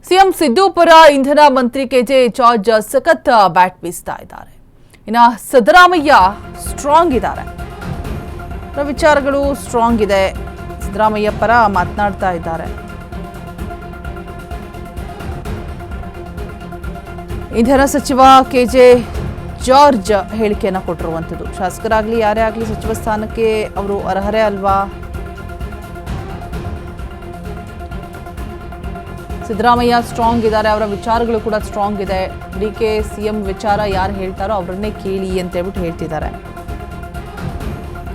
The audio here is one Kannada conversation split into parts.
ಸಿಎಂ ಸಿದ್ದು ಪರ ಇಂಧನ ಮಂತ್ರಿ ಕೆಜೆ ಜಾರ್ಜ್ ಸಖತ್ ಬ್ಯಾಟ್ ಬೀಸ್ತಾ ಇದ್ದಾರೆ. ಇನ್ನು ಸಿದ್ದರಾಮಯ್ಯ ಸ್ಟ್ರಾಂಗ್ ಇದ್ದಾರೆ, ವಿಚಾರಗಳು ಸ್ಟ್ರಾಂಗ್ ಇದೆ. ಸಿದ್ದರಾಮಯ್ಯ ಪರ ಮಾತನಾಡ್ತಾ ಇದ್ದಾರೆ. ಇಂಧನ ಸಚಿವ ಕೆಜೆ ಜಾರ್ಜ್ ಹೇಳಿಕೆಯನ್ನು ಕೊಟ್ಟಿರುವಂಥದ್ದು. ಶಾಸಕರಾಗಲಿ ಯಾರೇ ಆಗಲಿ ಸಚಿವ ಸ್ಥಾನಕ್ಕೆ ಅವರು ಅರ್ಹರೇ ಅಲ್ವಾ? ಸಿದ್ದರಾಮಯ್ಯ ಸ್ಟ್ರಾಂಗ್ ಇದ್ದಾರೆ, ಅವರ ವಿಚಾರಗಳು ಕೂಡ ಸ್ಟ್ರಾಂಗ್ ಇದೆ. ಡಿಕೆ ಸಿಎಂ ವಿಚಾರ ಯಾರು ಹೇಳ್ತಾರೋ ಅವರನ್ನೇ ಕೇಳಿ ಅಂತ ಹೇಳ್ಬಿಟ್ಟು ಹೇಳ್ತಿದ್ದಾರೆ.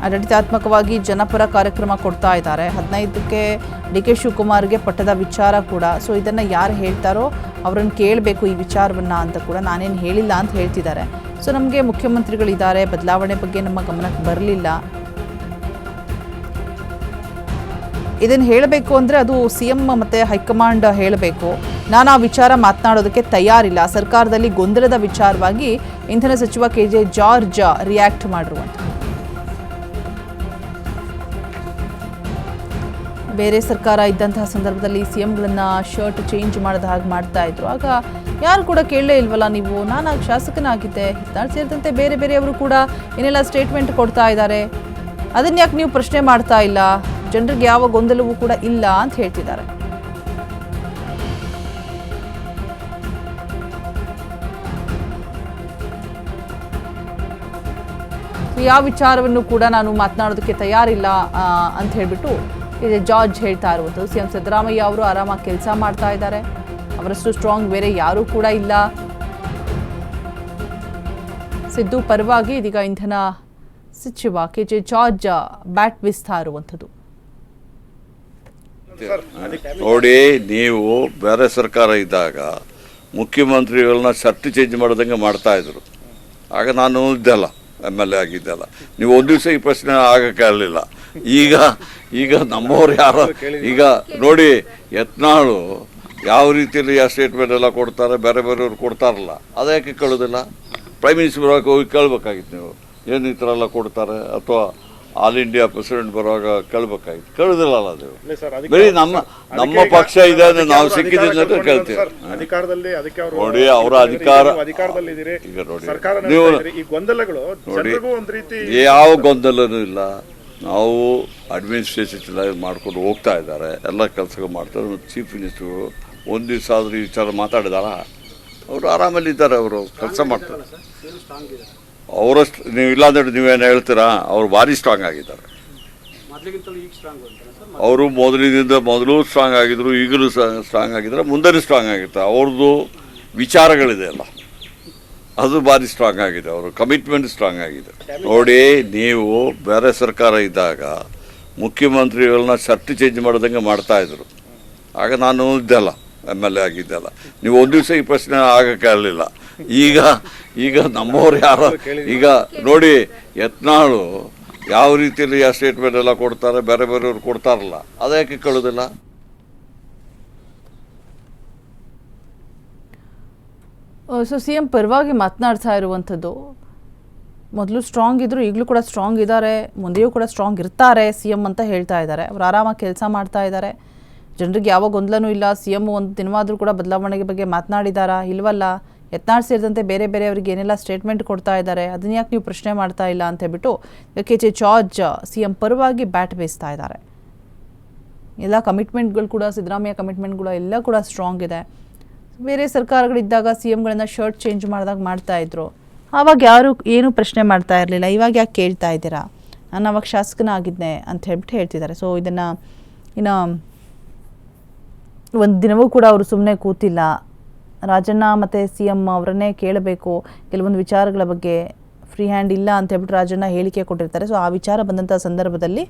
ಆಡಳಿತಾತ್ಮಕವಾಗಿ ಜನಪರ ಕಾರ್ಯಕ್ರಮ ಕೊಡ್ತಾ ಇದ್ದಾರೆ. 15ಕ್ಕೆ ಡಿಕೆ ಶಿವಕುಮಾರ್ಗೆ ಪಟ್ಟದ ವಿಚಾರ ಕೂಡ. ಸೊ ಇದನ್ನು ಯಾರು ಹೇಳ್ತಾರೋ ಅವರನ್ನು ಕೇಳಬೇಕು ಈ ವಿಚಾರವನ್ನು ಅಂತ ಕೂಡ. ನಾನೇನು ಹೇಳಿಲ್ಲ ಅಂತ ಹೇಳ್ತಿದ್ದಾರೆ. ಸೊ ನಮಗೆ ಮುಖ್ಯಮಂತ್ರಿಗಳಿದ್ದಾರೆ, ಬದಲಾವಣೆ ಬಗ್ಗೆ ನಮ್ಮ ಗಮನಕ್ಕೆ ಬರಲಿಲ್ಲ. ಇದನ್ನು ಹೇಳಬೇಕು ಅಂದರೆ ಅದು ಸಿಎಂ ಮತ್ತು ಹೈಕಮಾಂಡ್ ಹೇಳಬೇಕು. ನಾನು ಆ ವಿಚಾರ ಮಾತನಾಡೋದಕ್ಕೆ ತಯಾರಿಲ್ಲ. ಸರ್ಕಾರದಲ್ಲಿ ಗೊಂದಲದ ವಿಚಾರವಾಗಿ ಇಂಧನ ಸಚಿವ ಕೆಜೆ ಜಾರ್ಜ್ ರಿಯಾಕ್ಟ್ ಮಾಡಿರುವಂಥ. ಬೇರೆ ಸರ್ಕಾರ ಇದ್ದಂತಹ ಸಂದರ್ಭದಲ್ಲಿ ಸಿಎಂಗಳನ್ನು ಶರ್ಟ್ ಚೇಂಜ್ ಮಾಡಿದ ಹಾಗೆ ಮಾಡ್ತಾ ಇದ್ರು. ಆಗ ಯಾರು ಕೂಡ ಕೇಳಲೇ ಇಲ್ವಲ್ಲ ನೀವು? ನಾನು ಆಗ ಶಾಸಕನಾಗಿದ್ದೆ, ನಾನು ಸೇರಿದಂತೆ ಬೇರೆ ಬೇರೆಯವರು ಕೂಡ ಏನೆಲ್ಲ ಸ್ಟೇಟ್ಮೆಂಟ್ ಕೊಡ್ತಾ ಇದ್ದಾರೆ, ಅದನ್ನ ಯಾಕೆ ನೀವು ಪ್ರಶ್ನೆ ಮಾಡ್ತಾ ಇಲ್ಲ? ಜನರಿಗೆ ಯಾವ ಗೊಂದಲವೂ ಕೂಡ ಇಲ್ಲ ಅಂತ ಹೇಳ್ತಿದ್ದಾರೆ. ಯಾವ ವಿಚಾರವನ್ನು ಕೂಡ ನಾನು ಮಾತನಾಡೋದಕ್ಕೆ ತಯಾರಿಲ್ಲ ಅಂತ ಹೇಳ್ಬಿಟ್ಟು ಜಾರ್ಜ್ ಹೇಳ್ತಾ ಇರುವುದು. ಸಿಎಂ ಸಿದ್ದರಾಮಯ್ಯ ಅವರು ಆರಾಮಾಗಿ ಕೆಲಸ ಮಾಡ್ತಾ ಇದ್ದಾರೆ, ಅವರಷ್ಟು ಸ್ಟ್ರಾಂಗ್ ಬೇರೆ ಯಾರೂ ಕೂಡ ಇಲ್ಲ. ಸಿದ್ದು ಪರವಾಗಿ ಇದೀಗ ಇಂಧನ ಸಚಿವ ಕೆಜೆ ಜಾರ್ಜ್ ಬ್ಯಾಟ್ ಬೀಸ್ತಾ ಇರುವಂಥದ್ದು. ನೋಡಿ, ನೀವು ಬೇರೆ ಸರ್ಕಾರ ಇದ್ದಾಗ ಮುಖ್ಯಮಂತ್ರಿಗಳನ್ನ ಶರ್ಟ್ ಚೇಂಜ್ ಮಾಡೋದಂಗೆ ಮಾಡ್ತಾ ಇದ್ರು. ಆಗ ನಾನು ಇದ್ದಲ್ಲ, MLA ಆಗಿದ್ದಲ್ಲ. ನೀವು ಒಂದು ದಿವಸ ಈ ಪ್ರಶ್ನೆ ಆಗಕ್ಕಾಗಲಿಲ್ಲ. ಈಗ ನಮ್ಮವ್ರು ಯಾರೋ ಈಗ ನೋಡಿ, ಯತ್ನಾಳು ಯಾವ ರೀತಿಯಲ್ಲಿ ಆ ಸ್ಟೇಟ್ಮೆಂಟ್ ಎಲ್ಲ ಕೊಡ್ತಾರೆ, ಬೇರೆ ಬೇರೆಯವ್ರು ಕೊಡ್ತಾರಲ್ಲ, ಅದಕ್ಕೆ ಕೇಳೋದಿಲ್ಲ. ಪ್ರೈಮ್ ಮಿನಿಸ್ಟರ್ ಬರುವಾಗ ಹೋಗಿ ಕೇಳಬೇಕಾಗಿತ್ತು ನೀವು, ಏನು ಈ ಥರ ಎಲ್ಲ ಕೊಡ್ತಾರೆ, ಅಥವಾ ಆಲ್ ಇಂಡಿಯಾ ಪ್ರೆಸಿಡೆಂಟ್ ಬರುವಾಗ ಕೇಳಬೇಕಾಗಿತ್ತು. ಕೇಳೋದಿಲ್ಲಲ್ಲ ಅದು. ಬರೀ ನಮ್ಮ ಪಕ್ಷ ಇದೆ ಅಂದ್ರೆ ನಾವು ಸಿಕ್ಕಿದ್ರೆ ಕೇಳ್ತೀವಿ. ನೋಡಿ, ಅವರ ಅಧಿಕಾರದಲ್ಲಿ ಈಗ ನೋಡಿ, ನೀವು ನೋಡಿ, ಯಾವ ಗೊಂದಲನೂ ಇಲ್ಲ. ನಾವು ಅಡ್ಮಿನಿಸ್ಟ್ರೇಷನ್ ಮಾಡ್ಕೊಂಡು ಹೋಗ್ತಾ ಇದ್ದಾರೆ, ಎಲ್ಲ ಕೆಲಸಗಳು ಮಾಡ್ತಾರೆ. ಚೀಫ್ ಮಿನಿಸ್ಟರು ಒಂದು ದಿವಸ ಆದರೂ ಈ ವಿಚಾರ ಮಾತಾಡಿದಾರ? ಅವರು ಆರಾಮಲ್ಲಿದ್ದಾರೆ, ಅವರು ಕೆಲಸ ಮಾಡ್ತಾರೆ. ಅವರಷ್ಟು ನೀವು ಇಲ್ಲಾಂದ್ರೆ ನೀವೇನು ಹೇಳ್ತೀರಾ? ಅವರು ಭಾರಿ ಸ್ಟ್ರಾಂಗ್ ಆಗಿದ್ದಾರೆ. ಅವರು ಮೊದಲು ಸ್ಟ್ರಾಂಗ್ ಆಗಿದ್ರು, ಈಗಲೂ ಸ್ಟ್ರಾಂಗ್ ಆಗಿದ್ದಾರೆ, ಮುಂದೆ ಸ್ಟ್ರಾಂಗ್ ಆಗಿರ್ತಾರೆ. ಅವ್ರದ್ದು ವಿಚಾರಗಳಿದೆ ಅಲ್ಲ, ಅದು ಭಾರಿ ಸ್ಟ್ರಾಂಗ್ ಆಗಿದೆ. ಅವರು ಕಮಿಟ್ಮೆಂಟ್ ಸ್ಟ್ರಾಂಗ್ ಆಗಿದೆ. ನೋಡಿ, ನೀವು ಬೇರೆ ಸರ್ಕಾರ ಇದ್ದಾಗ ಮುಖ್ಯಮಂತ್ರಿಗಳನ್ನ ಶರ್ಟ್ ಚೇಂಜ್ ಮಾಡೋದಂಗೆ ಮಾಡ್ತಾ ಇದ್ರು. ಆಗ ನಾನು ಇದ್ದಲ್ಲ, MLA ಆಗಿದ್ದಲ್ಲ. ನೀವು ಒಂದು ದಿವಸ ಈ ಪ್ರಶ್ನೆ ಆಗಕ್ಕಾಗಲಿಲ್ಲ. ಈಗ ನಮ್ಮವ್ರು ಯಾರೋ ಈಗ ನೋಡಿ, ಯತ್ನಾಳು ಯಾವ ರೀತಿಯಲ್ಲಿ ಆ ಸ್ಟೇಟ್ಮೆಂಟ್ ಎಲ್ಲ ಕೊಡ್ತಾರೆ, ಬೇರೆ ಬೇರೆಯವ್ರು ಕೊಡ್ತಾರಲ್ಲ, ಅದಕ್ಕೆ ಕೇಳೋದಿಲ್ಲ. ಸೊ ಸಿಎಂ ಪರವಾಗಿ ಮಾತನಾಡ್ತಾ ಇರುವಂಥದ್ದು. ಮೊದಲು ಸ್ಟ್ರಾಂಗ್ ಇದ್ರು, ಈಗಲೂ ಕೂಡ ಸ್ಟ್ರಾಂಗ್ ಇದ್ದಾರೆ, ಮುಂದೆಯೂ ಕೂಡ ಸ್ಟ್ರಾಂಗ್ ಇರ್ತಾರೆ ಸಿಎಂ ಅಂತ ಹೇಳ್ತಾ ಇದ್ದಾರೆ. ಅವರು ಆರಾಮಾಗಿ ಕೆಲಸ ಮಾಡ್ತಾ ಇದ್ದಾರೆ, ಜನರಿಗೆ ಯಾವ ಗೊಂದಲನೂ ಇಲ್ಲ. ಸಿಎಂ ಒಂದು ದಿನವಾದರೂ ಕೂಡ ಬದಲಾವಣೆ ಬಗ್ಗೆ ಮಾತನಾಡಿದಾರಾ? ಇಲ್ವಲ್ಲ. ಯತ್ನಾಳ್ ಸೇರಿದಂತೆ ಬೇರೆ ಬೇರೆಯವರಿಗೆ ಏನೆಲ್ಲ ಸ್ಟೇಟ್ಮೆಂಟ್ ಕೊಡ್ತಾ ಇದ್ದಾರೆ, ಅದನ್ನ ಯಾಕೆ ನೀವು ಪ್ರಶ್ನೆ ಮಾಡ್ತಾ ಇಲ್ಲ ಅಂತ ಹೇಳ್ಬಿಟ್ಟು ಕೆಜೆ ಜಾರ್ಜ್ ಸಿಎಂ ಪರವಾಗಿ ಬ್ಯಾಟ್ ಬೀಸ್ತಾ ಇದ್ದಾರೆ. ಎಲ್ಲ ಕಮಿಟ್ಮೆಂಟ್ಗಳು ಕೂಡ, ಸಿದ್ದರಾಮಯ್ಯ ಕಮಿಟ್ಮೆಂಟ್ಗಳು ಎಲ್ಲ ಕೂಡ ಸ್ಟ್ರಾಂಗ್ ಇದೆ. ಬೇರೆ ಸರ್ಕಾರಗಳಿದ್ದಾಗ ಸಿಎಂಗಳನ್ನ ಶರ್ಟ್ ಚೇಂಜ್ ಮಾಡಿದಾಗ ಮಾಡ್ತಾ ಇದ್ರು, ಆವಾಗ ಯಾರು ಏನು ಪ್ರಶ್ನೆ ಮಾಡ್ತಾ ಇರಲಿಲ್ಲ. ಇವಾಗ ಯಾಕೆ ಕೇಳ್ತಾ ಇದ್ದೀರಾ? ನಾನು ಅವಾಗ ಶಾಸಕನಾಗಿದ್ದೆ ಅಂತ ಹೇಳ್ಬಿಟ್ಟು ಹೇಳ್ತಿದ್ದಾರೆ. ಸೊ ಇದನ್ನು ಇನ್ನು ಒಂದು ದಿನವೂ ಕೂಡ ಅವರು ಸುಮ್ಮನೆ ಕೂತಿಲ್ಲ. ರಾಜಣ್ಣ ಮತ್ತು ಸಿಎಂ ಅವರನ್ನೇ ಕೇಳಬೇಕು ಕೆಲವೊಂದು ವಿಚಾರಗಳ ಬಗ್ಗೆ. ಫ್ರೀ ಹ್ಯಾಂಡ್ ಇಲ್ಲ ಅಂತ ಹೇಳ್ಬಿಟ್ಟು ರಾಜಣ್ಣ ಹೇಳಿಕೆ ಕೊಟ್ಟಿರ್ತಾರೆ. ಸೊ ಆ ವಿಚಾರ ಬಂದಂಥ ಸಂದರ್ಭದಲ್ಲಿ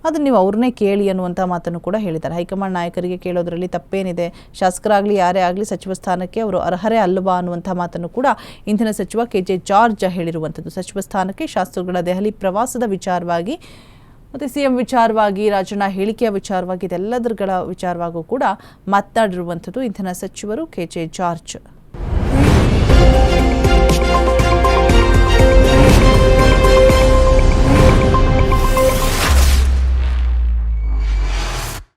ಅದನ್ನು ನೀವು ಅವ್ರನ್ನೇ ಕೇಳಿ ಅನ್ನುವಂಥ ಮಾತನ್ನು ಕೂಡ ಹೇಳಿದ್ದಾರೆ. ಹೈಕಮಾಂಡ್ ನಾಯಕರಿಗೆ ಕೇಳೋದ್ರಲ್ಲಿ ತಪ್ಪೇನಿದೆ? ಶಾಸಕರಾಗಲಿ ಯಾರೇ ಆಗಲಿ ಸಚಿವ ಸ್ಥಾನಕ್ಕೆ ಅವರು ಅರ್ಹರೇ ಅಲ್ವಾ ಅನ್ನುವಂಥ ಮಾತನ್ನು ಕೂಡ ಇಂಧನ ಸಚಿವ ಕೆಜೆ ಜಾರ್ಜ್ ಹೇಳಿರುವಂಥದ್ದು. ಸಚಿವ ಸ್ಥಾನಕ್ಕೆ ಶಾಸಕರುಗಳ ದೆಹಲಿ ಪ್ರವಾಸದ ವಿಚಾರವಾಗಿ ಮತ್ತು ಸಿಎಂ ವಿಚಾರವಾಗಿ, ರಾಜಣ್ಣ ಹೇಳಿಕೆಯ ವಿಚಾರವಾಗಿ, ಇದೆಲ್ಲದರ ವಿಚಾರವಾಗೂ ಕೂಡ ಮಾತನಾಡಿರುವಂಥದ್ದು ಇಂಧನ ಸಚಿವರು ಕೆಜೆ ಜಾರ್ಜ್.